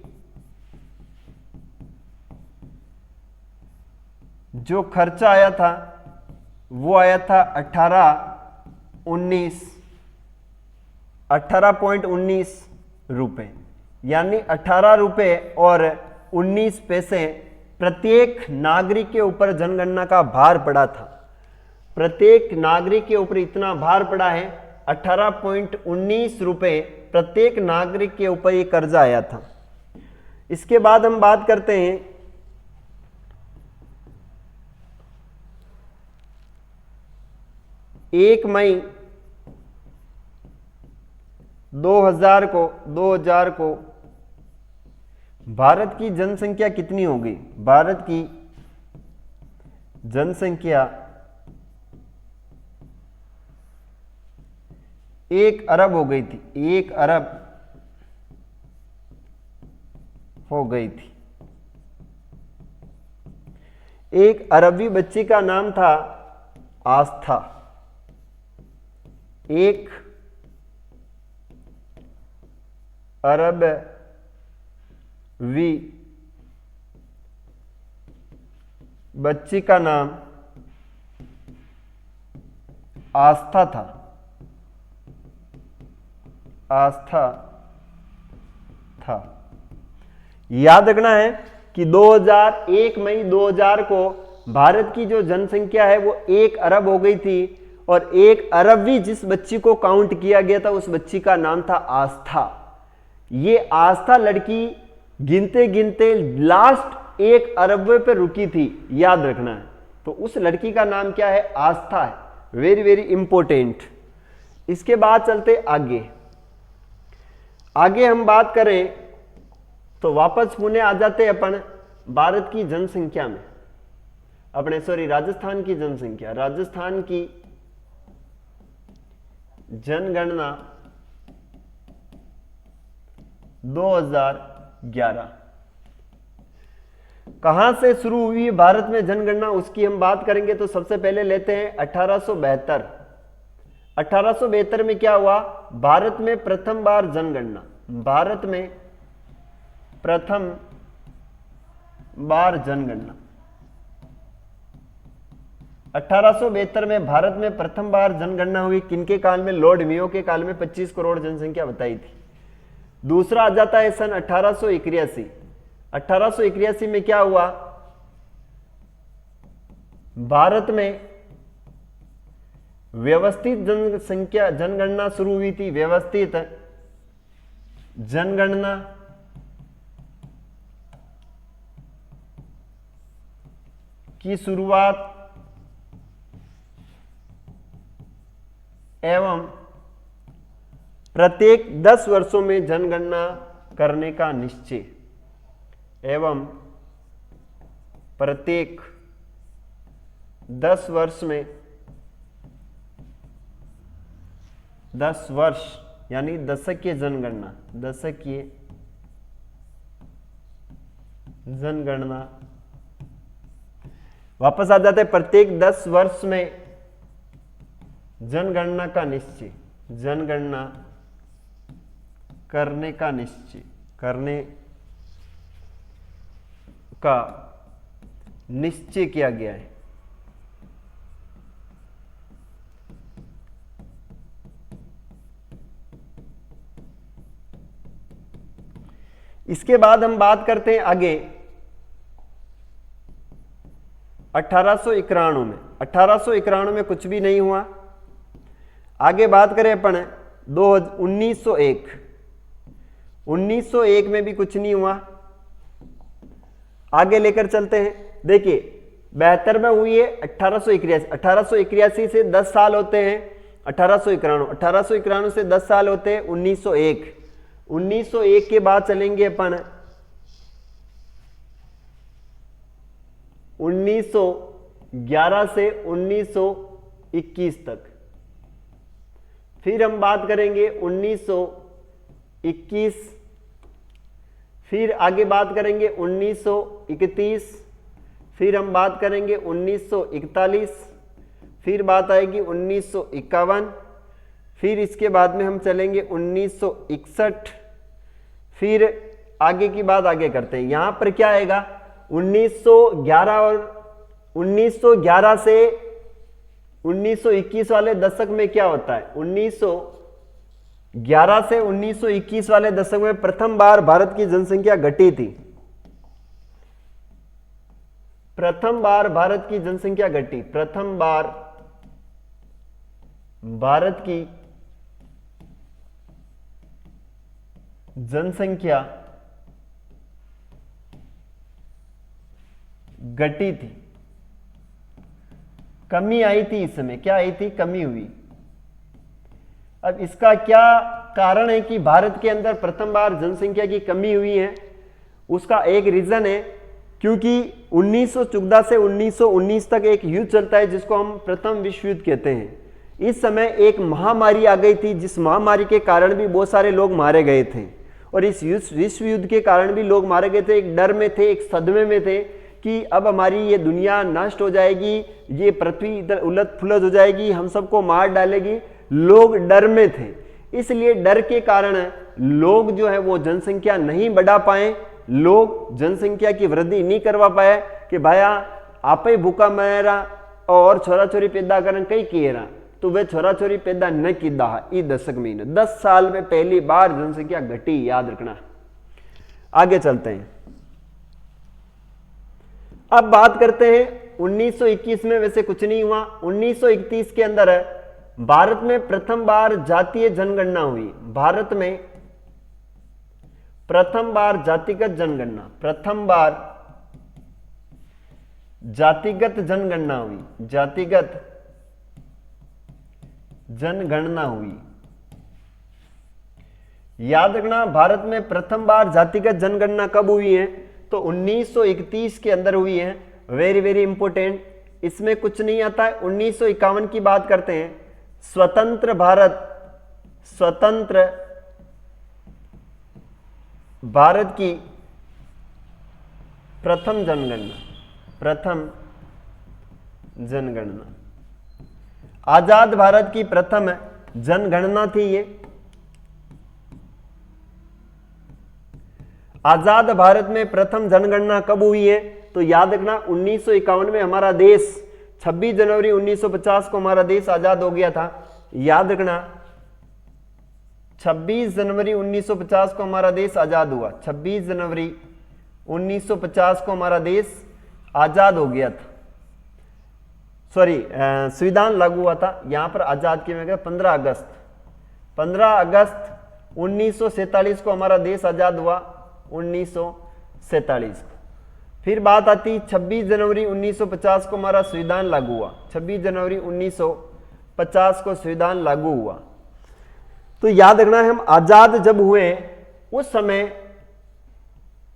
जो खर्चा आया था, वो आया था 18.19 रुपए। यानी 18 रुपए और 19 पैसे प्रत्येक नागरिक के ऊपर जनगणना का भार पड़ा था। प्रत्येक नागरिक के ऊपर इतना भार पड़ा है, 18.19 रुपए प्रत्येक नागरिक के ऊपर ये कर्जा आया था। इसके बाद हम बात करते हैं 1 मई 2000 को भारत की जनसंख्या कितनी हो गई? भारत की जनसंख्या 1 अरब हो गई थी। 1 अरब हो गई थी। एक अरबी बच्ची का नाम था आस्था। एक अरबवी बच्ची का नाम आस्था था। आस्था था। याद रखना है कि 1 मई 2000 को भारत की जो जनसंख्या है वो 1 अरब हो गई थी और 1 अरबवी जिस बच्ची को काउंट किया गया था उस बच्ची का नाम था आस्था। ये आस्था लड़की गिनते गिनते लास्ट 1 अरब पे रुकी थी, याद रखना है। तो उस लड़की का नाम क्या है? आस्था है। Very very important. इसके बाद चलते आगे। आगे हम बात करें तो वापस पुणे आ जाते अपन भारत की जनसंख्या में, अपने राजस्थान की जनसंख्या। राजस्थान की जनगणना 2011 कहां से शुरू हुई भारत में जनगणना, उसकी हम बात करेंगे। तो सबसे पहले लेते हैं 1872। 1872 में क्या हुआ? भारत में प्रथम बार जनगणना, भारत में प्रथम बार जनगणना 1872 में भारत में प्रथम बार जनगणना हुई। किनके काल में? लॉर्ड मेयो के काल में 25 करोड़ जनसंख्या बताई थी। दूसरा आ जाता है सन 1881। 1881 में क्या हुआ? भारत में व्यवस्थित जनसंख्या जनगणना शुरू हुई थी। व्यवस्थित जनगणना की शुरुआत एवं प्रत्येक 10 वर्षों में जनगणना करने का निश्चय, एवं प्रत्येक 10 वर्ष में 10 वर्ष यानी दशकीय जनगणना, दशकीय जनगणना। वापस आ जाते हैं प्रत्येक 10 वर्ष में जनगणना का निश्चय, जनगणना करने का निश्चय, करने का निश्चय किया गया है। इसके बाद हम बात करते हैं आगे 1891 में। 1891 में कुछ भी नहीं हुआ। आगे बात करें अपन 1901। 1901 में भी कुछ नहीं हुआ। आगे लेकर चलते हैं। देखिए 72 में हुई है 1881। 1881 से 10 साल होते हैं 1891। 1891 से 10 साल होते हैं 1901। 1901 के बाद चलेंगे अपन 1911 से 1921 तक। फिर हम बात करेंगे 1921। फिर आगे बात करेंगे 1931। फिर हम बात करेंगे 1941। फिर बात आएगी 1951। फिर इसके बाद में हम चलेंगे 1961। फिर आगे की बात आगे करते हैं। यहां पर क्या आएगा? 1911 और 1911 से 1921 वाले दशक में क्या होता है? 1911 से 1921 वाले दशक में प्रथम बार भारत की जनसंख्या घटी थी। प्रथम बार भारत की जनसंख्या घटी। प्रथम बार भारत की जनसंख्या घटी थी, कमी आई थी। इस समय क्या आई थी? कमी हुई। अब इसका क्या कारण है कि भारत के अंदर प्रथम बार जनसंख्या की कमी हुई है? उसका एक रीजन है क्योंकि 1914 से 1919 तक एक युद्ध चलता है जिसको हम प्रथम विश्व युद्ध कहते हैं। इस समय एक महामारी आ गई थी जिस महामारी के कारण भी बहुत सारे लोग मारे गए थे और इस विश्व युद्ध के कारण भी लोग मारे गए थे। एक डर में थे, एक सदमे में थे कि अब हमारी ये दुनिया नष्ट हो जाएगी, ये पृथ्वी इधर उलट पुलट हो जाएगी, हम सबको मार डालेगी। लोग डर में थे। इसलिए डर के कारण लोग जो है वो जनसंख्या नहीं बढ़ा पाए, लोग जनसंख्या की वृद्धि नहीं करवा पाए कि भाया आप ही भूखा मरेरा और छोरा छोरी पैदा करन कई किए रहा, तो वे छोरा छोरी पैदा न किया। इस दशक में 10 साल में पहली बार जनसंख्या घटी, याद रखना। आगे चलते हैं, अब बात करते हैं 1921 में। वैसे कुछ नहीं हुआ। 1931 के अंदर भारत में प्रथम बार जातीय जनगणना हुई। भारत में प्रथम बार जातिगत जनगणना, प्रथम बार जातिगत जनगणना हुई, जातिगत जनगणना हुई। याद रखना, भारत में प्रथम बार जातिगत जनगणना कब हुई है? तो 1931 के अंदर हुई है। वेरी वेरी इंपोर्टेंट, इसमें कुछ नहीं आता है। 1951 की बात करते हैं, स्वतंत्र भारत, स्वतंत्र भारत की प्रथम जनगणना, प्रथम जनगणना, आजाद भारत की प्रथम जनगणना थी ये। आजाद भारत में प्रथम जनगणना कब हुई है? तो याद रखना 1951 में हमारा देश, 26 जनवरी 1950 को हमारा देश आजाद हो गया था। याद रखना 26 जनवरी 1950 को हमारा देश आजाद हुआ। 26 जनवरी 1950 को हमारा देश आजाद हो गया था। सॉरी, संविधान लागू हुआ था। यहां पर आजाद की मैं 15 अगस्त 1947 को हमारा देश आजाद हुआ, 1947 को। फिर बात आती 26 जनवरी 1950 को हमारा संविधान लागू हुआ। 26 जनवरी 1950 को संविधान लागू हुआ। तो याद रखना, हम आजाद जब हुए उस समय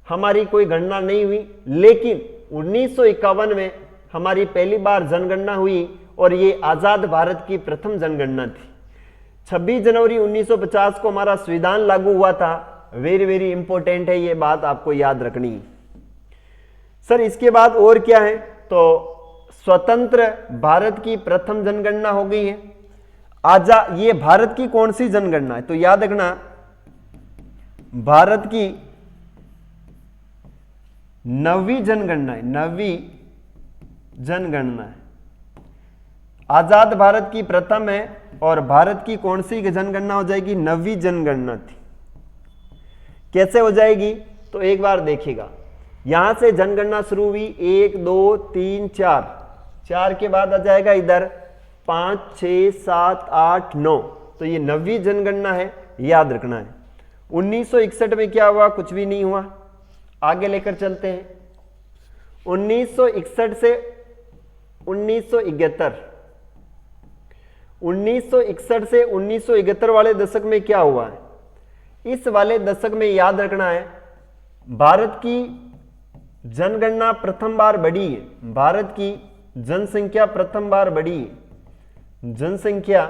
हमारी कोई गणना नहीं हुई, लेकिन 1951 में हमारी पहली बार जनगणना हुई और ये आजाद भारत की प्रथम जनगणना थी। 26 जनवरी 1950 को हमारा संविधान लागू हुआ था। वेरी वेरी इंपॉर्टेंट है, ये बात आपको याद रखनी है। सर इसके बाद और क्या है? तो स्वतंत्र भारत की प्रथम जनगणना हो गई है। ये भारत की कौन सी जनगणना है? तो याद रखना, भारत की 9वीं जनगणना है, 9वीं जनगणना है। आजाद भारत की प्रथम है और भारत की कौन सी जनगणना हो जाएगी? 9वीं जनगणना थी। कैसे हो जाएगी? तो एक बार देखिएगा, यहां से जनगणना शुरू हुई 1 2 3 4, 4 के बाद आ जाएगा इधर 5 6 7 8 9, तो ये 9वीं जनगणना है, याद रखना है। 1961 में क्या हुआ? कुछ भी नहीं हुआ। आगे लेकर चलते हैं। 1961 से 1971, 1961 से 1971 वाले दशक में क्या हुआ है? इस वाले दशक में याद रखना है, भारत की जनगणना प्रथम बार बढ़ी है। भारत की जनसंख्या प्रथम बार बढ़ी है। जनसंख्या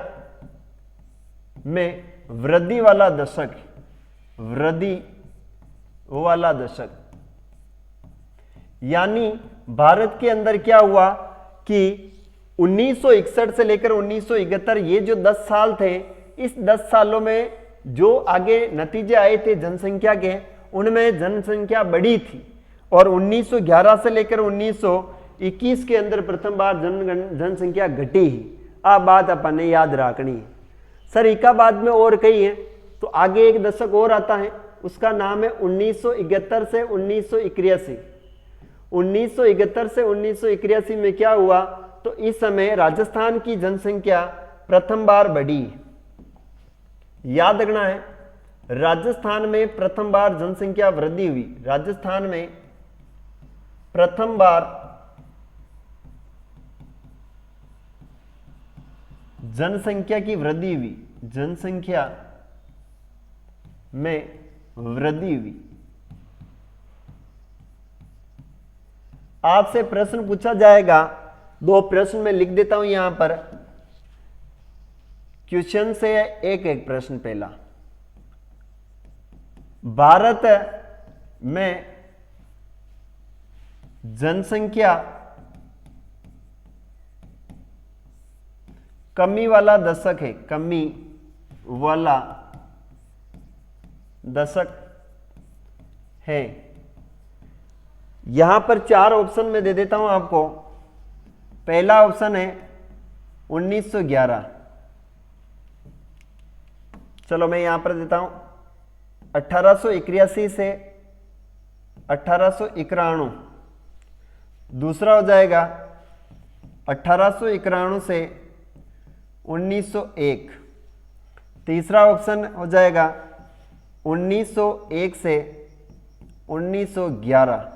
में वृद्धि वाला दशक, वृद्धि वाला दशक, यानी भारत के अंदर क्या हुआ कि 1961 से लेकर 1971 ये जो 10 साल थे, इस 10 सालों में जो आगे नतीजे आए थे जनसंख्या के, उनमें जनसंख्या बढ़ी थी। और 1911 से लेकर 1921 के अंदर प्रथम बार जनसंख्या घटी ही। आ बात अपन ने याद रखनी है। सर इका बाद में और कई है, तो आगे एक दशक और आता है, उसका नाम है 1971 से 1981। 1971 से 1981 में क्या हुआ? तो इस समय राजस्थान की जनसंख्या प्रथम बार बढ़ी। याद रखना है, राजस्थान में प्रथम बार जनसंख्या वृद्धि हुई। राजस्थान में प्रथम बार जनसंख्या की वृद्धि हुई, जनसंख्या में वृद्धि हुई। आपसे प्रश्न पूछा जाएगा, 2 प्रश्न मैं लिख देता हूं यहां पर, क्वेश्चन से एक एक प्रश्न। पहला, भारत में जनसंख्या कमी वाला दशक है, कमी वाला दशक है। यहां पर 4 ऑप्शन में दे देता हूं आपको। पहला ऑप्शन है 1911। चलो मैं यहां पर देता हूं 1881 से 1891। दूसरा हो जाएगा 1891 से 1901। तीसरा ऑप्शन हो जाएगा 1901 से 1911।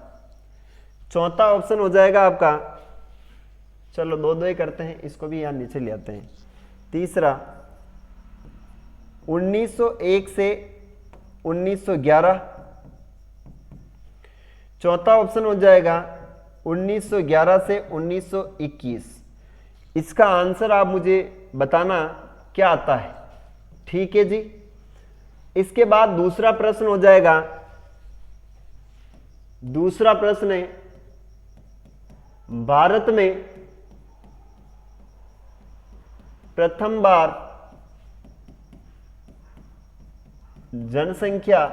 चौथा ऑप्शन हो जाएगा आपका, चलो दो दो ही करते हैं, इसको भी यहां नीचे ले आते हैं। तीसरा 1901 से 1911। चौथा ऑप्शन हो जाएगा 1911 से 1921। इसका आंसर आप मुझे बताना क्या आता है। ठीक है जी। इसके बाद दूसरा प्रश्न हो जाएगा, दूसरा प्रश्न है भारत में प्रथम बार जनसंख्या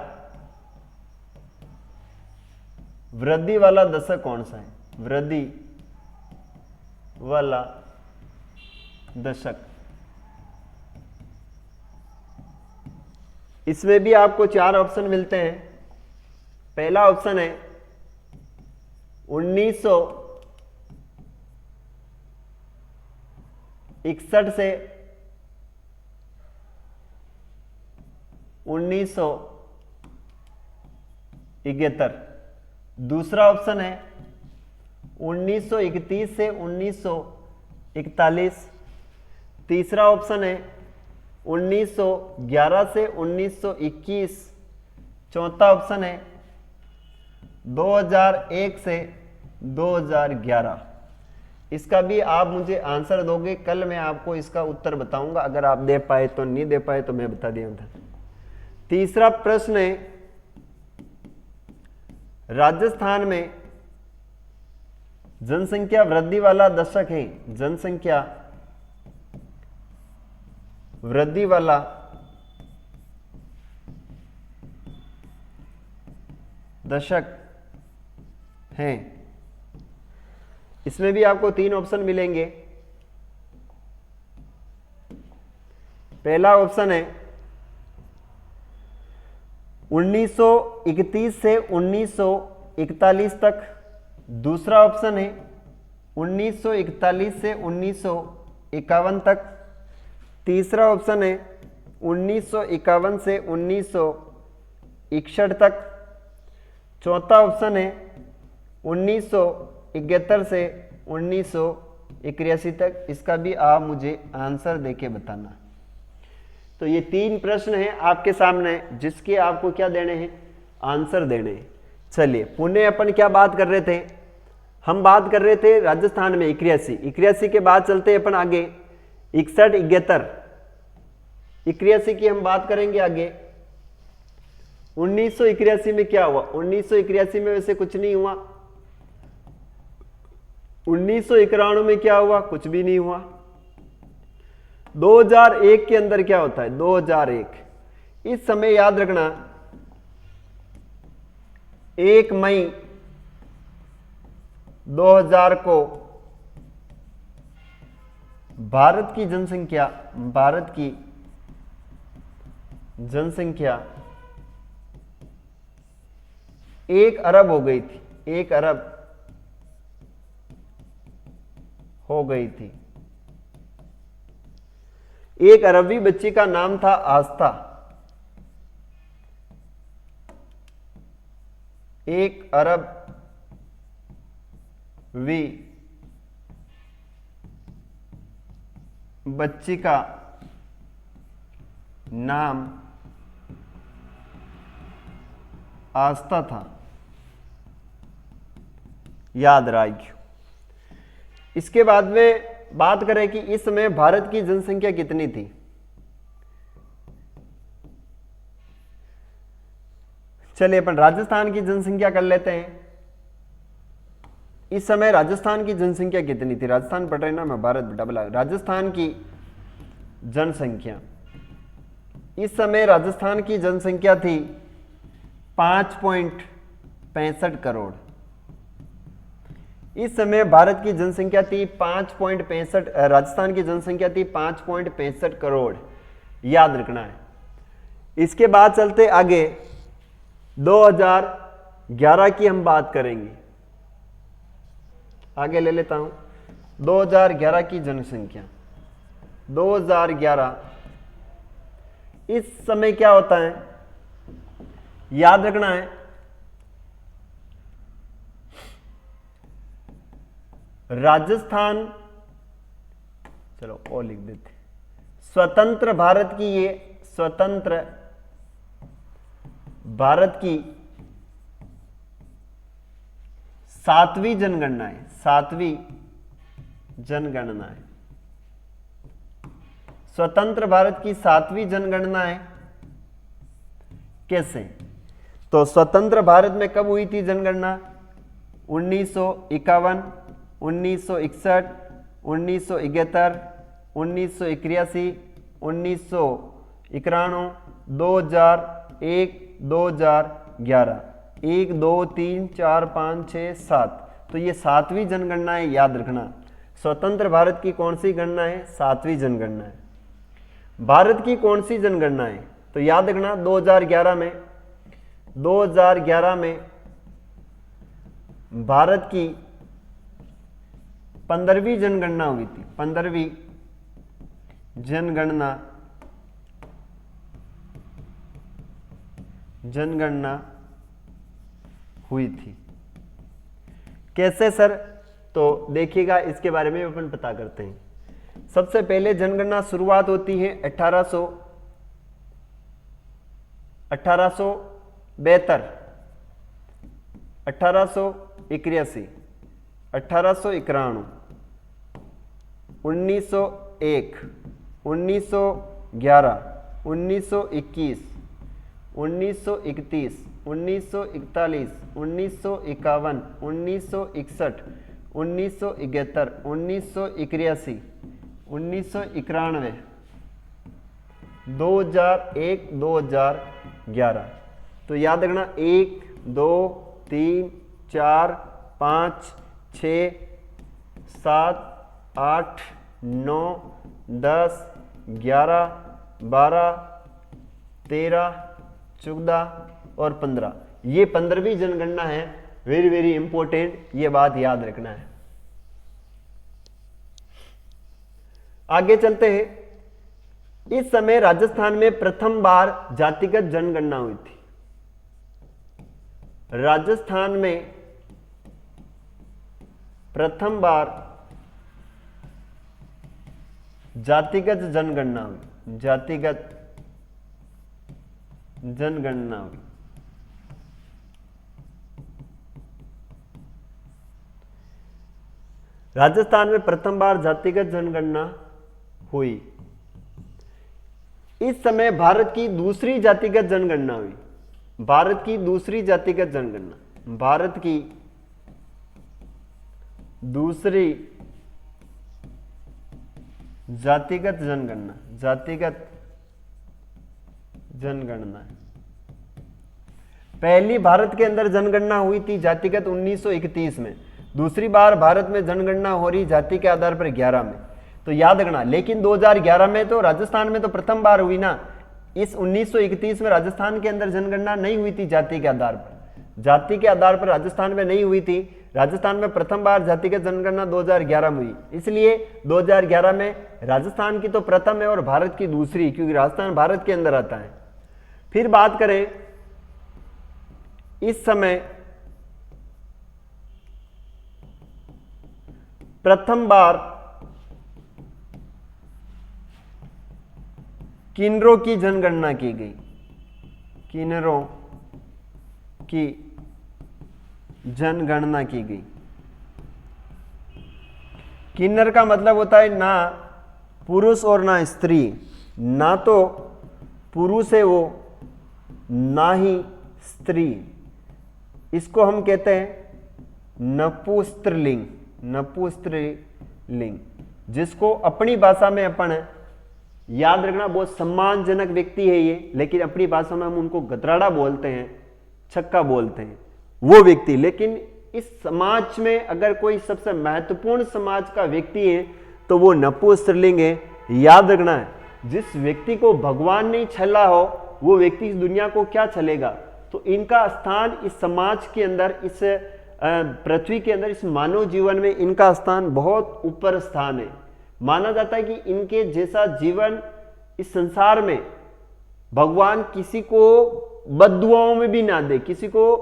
वृद्धि वाला दशक कौन सा है? वृद्धि वाला दशक। इसमें भी आपको 4 ऑप्शन मिलते हैं। पहला ऑप्शन है 1961 से 1971। दूसरा ऑप्शन है 1931 से 1941। तीसरा ऑप्शन है 1911 से 1921। चौथा ऑप्शन है 2001 से 2011। इसका भी आप मुझे आंसर दोगे, कल मैं आपको इसका उत्तर बताऊंगा। अगर आप दे पाए तो, नहीं दे पाए तो मैं बता दिया था। तीसरा प्रश्न है राजस्थान में जनसंख्या वृद्धि वाला दशक है। जनसंख्या वृद्धि वाला दशक है। इसमें भी आपको 3 ऑप्शन मिलेंगे। पहला ऑप्शन है 1931 से 1941 तक। दूसरा ऑप्शन है 1941 से 1951 तक। तीसरा ऑप्शन है 1951 से 1961 तक। चौथा ऑप्शन है 1971 से 1981 तक। इसका भी आप मुझे आंसर देके बताना। तो ये 3 प्रश्न हैं आपके सामने, जिसके आपको क्या देने हैं? आंसर देने हैं। चलिए पुणे अपन क्या बात कर रहे थे? हम बात कर रहे थे राजस्थान में 81 के बाद चलते अपन आगे 61, 71, 81 की हम बात करेंगे आगे। 1981 में क्या हुआ? 1981 में वैसे कुछ नहीं हुआ। 1991 में क्या हुआ? कुछ भी नहीं हुआ। 2001 के अंदर क्या होता है? 2001 इस समय याद रखना 1 मई 2000 को भारत की जनसंख्या 1 अरब हो गई थी। 1 अरब हो गई थी। एक अरबी बच्ची का नाम था आस्था। 1 अरबी बच्ची का नाम आस्था था। याद रखिए। इसके बाद में बात करें कि इस समय भारत की जनसंख्या कितनी थी। चलिए अपन राजस्थान की जनसंख्या कर लेते हैं। इस समय राजस्थान की जनसंख्या कितनी थी? राजस्थान पढ़ रहे ना मैं, भारत बेटा बोला। राजस्थान की जनसंख्या इस समय राजस्थान की जनसंख्या थी 5.65 करोड़। इस समय भारत की जनसंख्या थी 5.65, राजस्थान की जनसंख्या थी 5.65 करोड़, याद रखना है। इसके बाद चलते आगे 2011 की हम बात करेंगे। आगे ले लेता हूं 2011 की जनसंख्या। 2011 इस समय क्या होता है, याद रखना है, राजस्थान, चलो और लिख देते, स्वतंत्र भारत की, ये स्वतंत्र भारत की 7वीं जनगणना है, 7वीं जनगणना है। स्वतंत्र भारत की 7वीं जनगणना है। कैसे? तो स्वतंत्र भारत में कब हुई थी जनगणना? 1951, 1961, 1971, 1981, 1991, 2001, 2011, 1, 2, 3, 4, 5, 6, 7। तो ये 7वीं जनगणना है, याद रखना। स्वतंत्र भारत की कौन सी गणना है? 7वीं जनगणना है। भारत की कौन सी जनगणना है? तो याद रखना 2011 में, 2011 में भारत की 15वीं जनगणना हुई थी। 15वीं जनगणना हुई थी। कैसे सर? तो देखिएगा, इसके बारे में अपन पता करते हैं। सबसे पहले जनगणना शुरुआत होती है 1872, 1881, 1891, 1901, 1911, 1921, 1931, 1941, 1951, 1961, 1971, 1981, 1991, 2001, 2011। तो याद रखना 1, 2, 3, 4, 5, 6, 7, 8, 9, 10, 11, 12, 13, 14 और 15। ये 15वीं जनगणना है। वेरी वेरी इंपॉर्टेंट, ये बात याद रखना है। आगे चलते हैं। इस समय राजस्थान में प्रथम बार जातिगत जनगणना हुई थी। राजस्थान में प्रथम बार जातिगत जनगणना हुई, जातिगत जनगणना हुई। राजस्थान में प्रथम बार जातिगत जनगणना हुई। इस समय भारत की दूसरी जातिगत जनगणना हुई। भारत की दूसरी जातिगत जनगणना, भारत की दूसरी जातिगत जनगणना, जातिगत जनगणना। पहली भारत के अंदर जनगणना हुई थी जातिगत 1931 में। दूसरी बार भारत में जनगणना हो रही जाति के आधार पर 11 में। तो याद रखना, लेकिन 2011 में तो राजस्थान में तो प्रथम बार हुई ना। इस 1931 में राजस्थान के अंदर जनगणना नहीं हुई थी जाति के आधार पर। जाति के आधार पर राजस्थान में नहीं हुई थी। राजस्थान में प्रथम बार जातिगत जनगणना 2011 में हुई। इसलिए 2011 में राजस्थान की तो प्रथम है और भारत की दूसरी, क्योंकि राजस्थान भारत के अंदर आता है। फिर बात करें, इस समय प्रथम बार किन्नरों की जनगणना की गई। किन्नरों की जनगणना की गई। किन्नर का मतलब होता है ना पुरुष और ना स्त्री। ना तो पुरुष है वो, ना ही स्त्री। इसको हम कहते हैं नपुंसकलिंग। नपुंसकलिंग, जिसको अपनी भाषा में अपन याद रखना, बहुत सम्मानजनक व्यक्ति है ये, लेकिन अपनी भाषा में हम उनको गधराड़ा बोलते हैं, छक्का बोलते हैं, वो व्यक्ति। लेकिन इस समाज में अगर कोई सबसे महत्वपूर्ण समाज का व्यक्ति है तो वो नपुंसकलिंग है। याद रखना है, जिस व्यक्ति को भगवान नहीं छला हो वो व्यक्ति इस दुनिया को क्या छलेगा। तो इनका स्थान इस समाज के अंदर, इस पृथ्वी के अंदर, इस मानव जीवन में इनका स्थान बहुत ऊपर स्थान है। माना जाता है कि इनके जैसा जीवन इस संसार में भगवान किसी को बद्दुआओं में भी ना दे, किसी को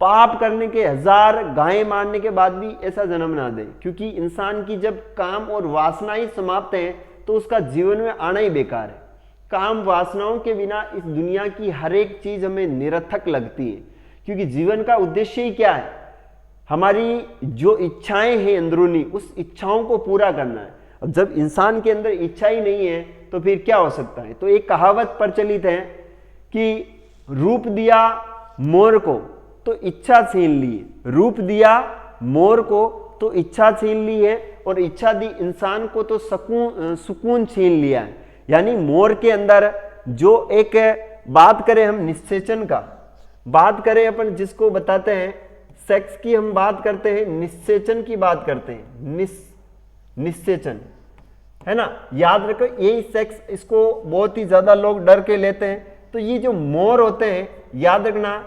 पाप करने के 1000 गायें मारने के बाद भी ऐसा जन्म ना दे, क्योंकि इंसान की जब काम और वासना ही समाप्त है तो उसका जीवन में आना ही बेकार है। काम वासनाओं के बिना इस दुनिया की हर एक चीज हमें निरर्थक लगती है, क्योंकि जीवन का उद्देश्य ही क्या है, हमारी जो इच्छाएं हैं अंदरूनी, उस इच्छाओं को पूरा करना है। अब जब इंसान के अंदर इच्छा ही नहीं है तो फिर क्या हो सकता है। तो एक कहावत प्रचलित है कि रूप दिया मोर को तो इच्छा छीन ली, रूप दिया मोर को तो इच्छा छीन ली है, और इच्छा दी इंसान को तो सुकून छीन लिया है। यानी मोर के अंदर जो एक बात करें हम निश्चेचन का, बात करें अपन जिसको बताते हैं सेक्स की, हम बात करते हैं निश्चेचन की बात करते हैं, निश्चेचन है ना। याद रखो यही सेक्स, इसको बहुत ही ज्यादा लोग डर के लेते हैं। तो ये जो मोर होते हैं, याद रखना,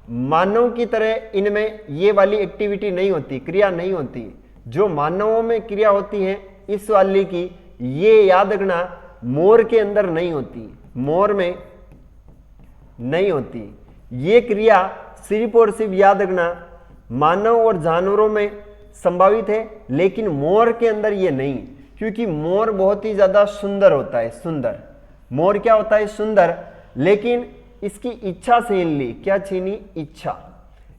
मानव की तरह इनमें ये वाली एक्टिविटी नहीं होती, क्रिया नहीं होती। जो मानवों में क्रिया होती है इस वाली की, ये याद रखना मोर के अंदर नहीं होती, मोर में नहीं होती। ये क्रिया सिर्फ और सिर्फ याद रखना मानव और जानवरों में संभावित है, लेकिन मोर के अंदर ये नहीं, क्योंकि मोर बहुत ही ज्यादा सुंदर होता है। सुंदर मोर क्या होता है, सुंदर, लेकिन इसकी इच्छा छीन ली। क्या छीनी, इच्छा।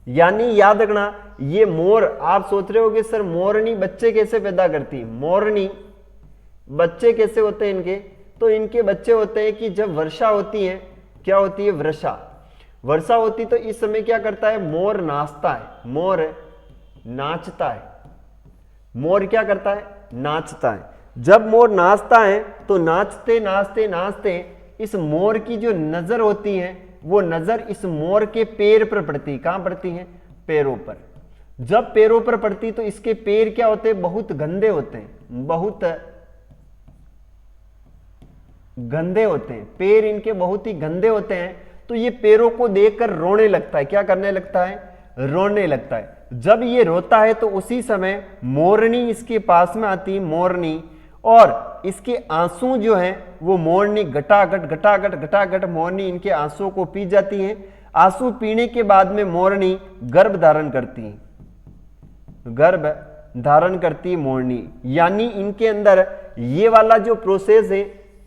यानी याद रखना ये मोर, आप सोच रहे होगे सर मोरनी बच्चे कैसे पैदा करती है, मोरनी बच्चे कैसे होते हैं इनके, तो इनके बच्चे होते हैं कि जब वर्षा होती है, क्या होती है, वर्षा, वर्षा होती तो इस समय क्या करता है, मोर नाचता है, मोर नाचता है। मोर क्या करता है, नाचता है। जब मोर नाचता है तो नाचते नाचते नाचते इस मोर की जो नजर होती है वो नजर इस मोर के पैर पर पड़ती। कहां पड़ती है, पैरों पर। जब पैरों पर पड़ती तो इसके पैर क्या होते हैं, बहुत गंदे होते हैं, बहुत गंदे होते हैं, पैर इनके बहुत ही गंदे होते हैं। तो ये पैरों को देखकर रोने लगता है। क्या करने लगता है, रोने लगता है। जब ये रोता है तो उसी समय मोरनी इसके पास में आती है, मोरनी, और इसके आंसू जो हैं वो मोरनी घटाघट घटाघट घटाघट मोरनी इनके आंसुओं को पी जाती है। आंसू पीने के बाद में मोरनी गर्भ धारण करती है, गर्भ धारण करती है मोरनी। यानी इनके अंदर ये वाला जो प्रोसेस है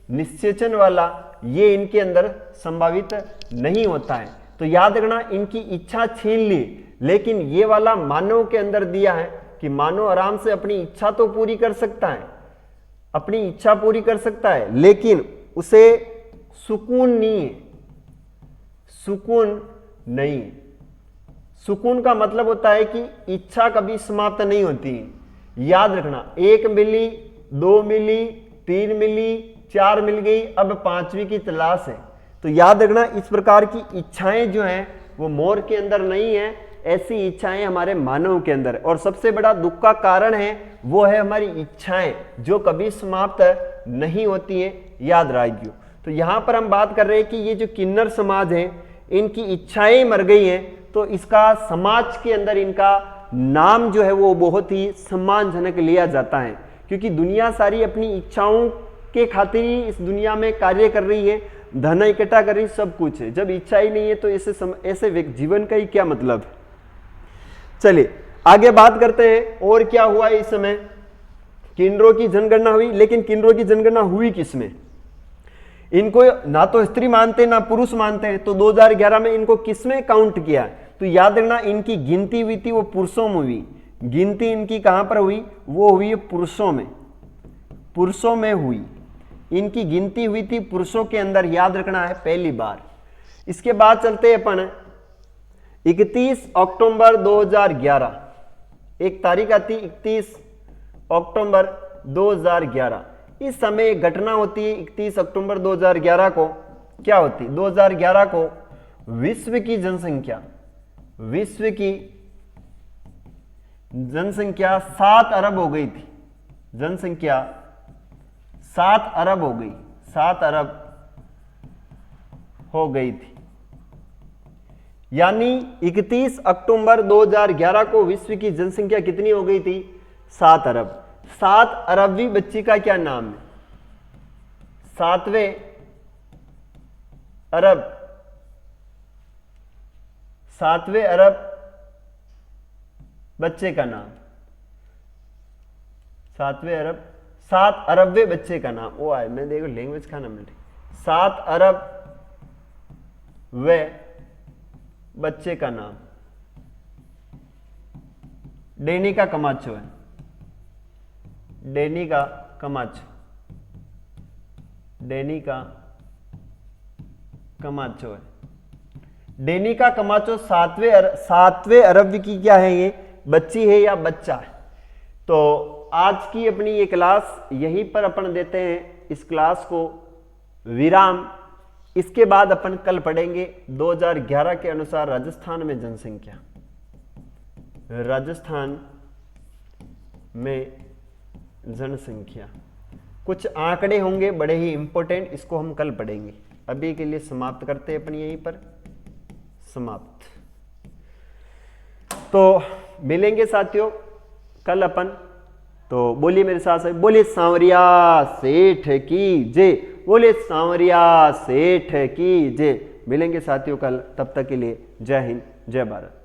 निश्चेचन वाला, ये इनके अंदर संभावित नहीं होता है। तो याद रखना इनकी इच्छा छीन ली, लेकिन ये वाला मानव के अंदर दिया है कि मानव आराम से अपनी इच्छा तो पूरी कर सकता है, अपनी इच्छा पूरी कर सकता है, लेकिन उसे सुकून नहीं है, सुकून नहीं। सुकून का मतलब होता है कि इच्छा कभी समाप्त नहीं होती। याद रखना 1 मिली, 2 मिली, 3 मिली, 4 मिल गई, अब 5वीं की तलाश है। तो याद रखना इस प्रकार की इच्छाएं जो हैं वो मोर के अंदर नहीं है, ऐसी इच्छाएं हमारे मानव के अंदर। और सबसे बड़ा दुख का कारण है वो है हमारी इच्छाएं जो कभी समाप्त नहीं होती है, याद रखिए। तो यहां पर हम बात कर रहे हैं कि ये जो किन्नर समाज है इनकी इच्छाएं मर गई हैं, तो इसका समाज के अंदर इनका नाम जो है वो बहुत ही सम्मानजनक लिया जाता है, क्योंकि दुनिया सारी अपनी इच्छाओं के खातिर ही इस दुनिया में कार्य कर रही है, धन इकट्ठा कर रही, सब कुछ है। जब इच्छा ही नहीं है तो ऐसे जीवन का ही क्या मतलब। चलिए आगे बात करते हैं और क्या हुआ इस समय। किन्नरों की जनगणना हुई, लेकिन किन्नरों की जनगणना हुई किसमें, इनको ना तो स्त्री मानते ना पुरुष मानते हैं, तो 2011 में इनको किसमें काउंट किया। तो याद रखना इनकी गिनती हुई थी वो पुरुषों में हुई। गिनती इनकी कहां पर हुई, वो हुई पुरुषों में, पुरुषों में हुई। इनकी गिनती हुई थी पुरुषों के अंदर, याद रखना है पहली बार। इसके बाद चलते हैं अपन 31 अक्टूबर 2011, एक तारीख आती 31 अक्टूबर 2011। इस समय एक घटना होती है 31 अक्टूबर 2011 को। क्या होती है? 2011 को विश्व की जनसंख्या 7 अरब हो गई थी। जनसंख्या 7 अरब हो गई, 7 अरब हो गई थी। यानी 31 अक्टूबर 2011 को विश्व की जनसंख्या कितनी हो गई थी? 7 अरब। 7 अरबवीं बच्ची का क्या नाम है? 7वें अरब, 7वें अरब बच्चे का नाम, 7वें अरब, 7 अरबवें बच्चे का नाम वो आए। मैं देखो लैंग्वेज का नाम मिल रही। 7 अरब वे बच्चे का नाम डेनिका कमाचो है। डेनिका कमाचो, डेनिका कमाचो है। डेनिका कमाचो 7वें अरब की क्या है? ये बच्ची है या बच्चा है? तो आज की अपनी ये क्लास यहीं पर अपन देते हैं इस क्लास को विराम। इसके बाद अपन कल पढ़ेंगे 2011 के अनुसार राजस्थान में जनसंख्या, राजस्थान में जनसंख्या कुछ आंकड़े होंगे बड़े ही इंपॉर्टेंट, इसको हम कल पढ़ेंगे। अभी के लिए समाप्त करते हैं अपन यहीं पर, समाप्त। तो मिलेंगे साथियों कल अपन। तो बोलिए मेरे साथ, बोलिए सांवरिया सेठ की जय, बोलिए सांवरिया सेठ की जय। मिलेंगे साथियों कल, तब तक के लिए जय हिंद, जय भारत।